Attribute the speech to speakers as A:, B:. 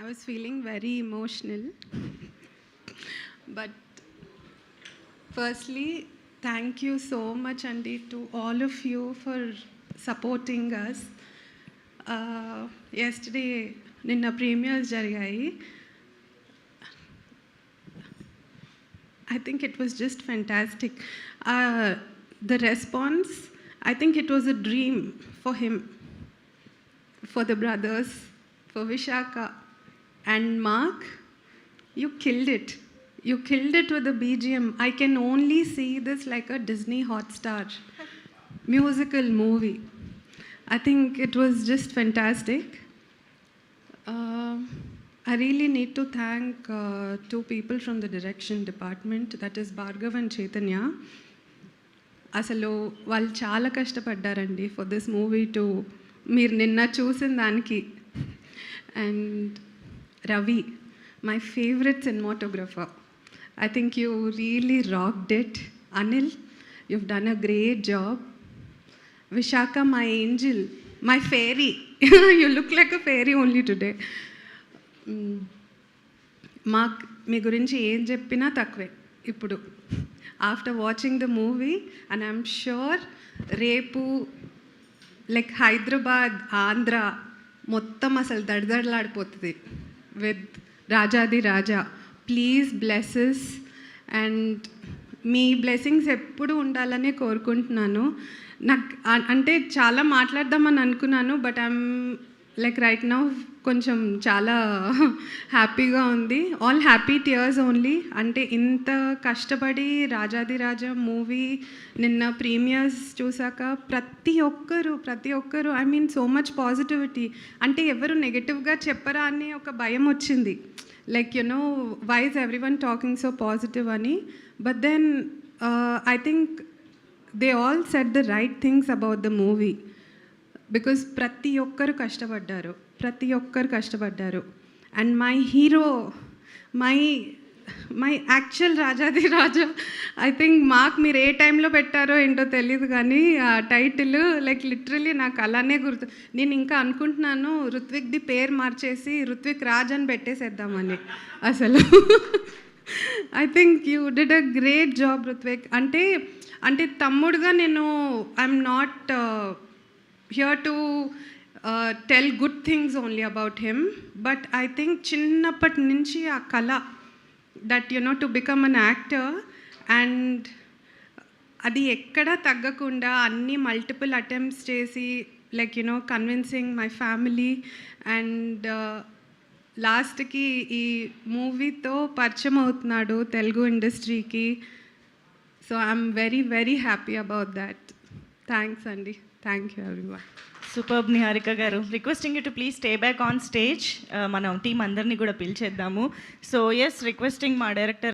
A: I was feeling very emotional. But firstly, thank you so much, Andy, to all of you for supporting us. Yesterday, Ninna premieres jarigayi. I think it was just fantastic. The response, I think it was a dream for him, for the brothers, for Vishaka and Mark. You killed it. You killed it with the BGM. I can only see this like a Disney Hotstar musical movie. I think it was just fantastic. I really need to thank two people from the direction department, that is Bhargav and Chaitanya. అసలు వాళ్ళు చాలా కష్టపడ్డారండి for this movie to మీరు నిన్న చూసిన దానికి. And Ravi, my favourite cinematographer, I think you really rocked it. Anil, you've done a great job. Vishaka, my angel, my fairy. You look like a fairy only today. మాకు మీ గురించి ఏం చెప్పినా తక్కువే ఇప్పుడు. After watching the movie and I'm sure రేపు like Hyderabad, Andhra మొత్తం అసలు దడదడలాడిపోతుంది with Rajadhi Raja. Please blesses and మీ బ్లెస్సింగ్స్ ఎప్పుడు ఉండాలనే కోరుకుంటున్నాను. నాకు అంటే చాలా మాట్లాడదామని అనుకున్నాను, but I'm like right now కొంచెం చాలా హ్యాపీగా ఉంది. All happy tears only. అంటే ఇంత కష్టపడి రాజాది రాజా మూవీ నిన్న ప్రీమియర్స్ చూసాక ప్రతి ఒక్కరు I mean so much positivity. అంటే ఎవరు నెగటివ్గా చెప్పరా అని ఒక భయం వచ్చింది. Like you know why is everyone talking so positive అని. But then I think they all said the right things about the movie. Because ప్రతి ఒక్కరు కష్టపడ్డారు. And my hero, my actual Rajadhi Raja, I think మాకు మీరు ఏ టైంలో పెట్టారో ఏంటో తెలియదు, కానీ ఆ టైటిల్ లైక్ లిటరలీ నాకు అలానే గుర్తు. నేను ఇంకా అనుకుంటున్నాను రుత్విక్ది పేరు మార్చేసి రుత్విక్ రాజ్ అని పెట్టేసేద్దామని. అసలు I think you did a great job Ruthvik. అంటే తమ్ముడుగా నేను I'm not here to tell good things only about him, but I think chinnapati nunchi aa kala that you know to become an actor, and adi ekkada taggakunda anni multiple attempts chesi like you know convincing my family, and last ki ee movie tho పరిచయం అవుతున్నాడు తెలుగు ఇండస్ట్రీకి. So I'm very very happy about that. Thanks Andy. Thank you everyone.
B: Superb Niharika garu. Requesting you to please stay back on stage. Manam team andarni kuda pilcheద్దాము. So yes, requesting మా director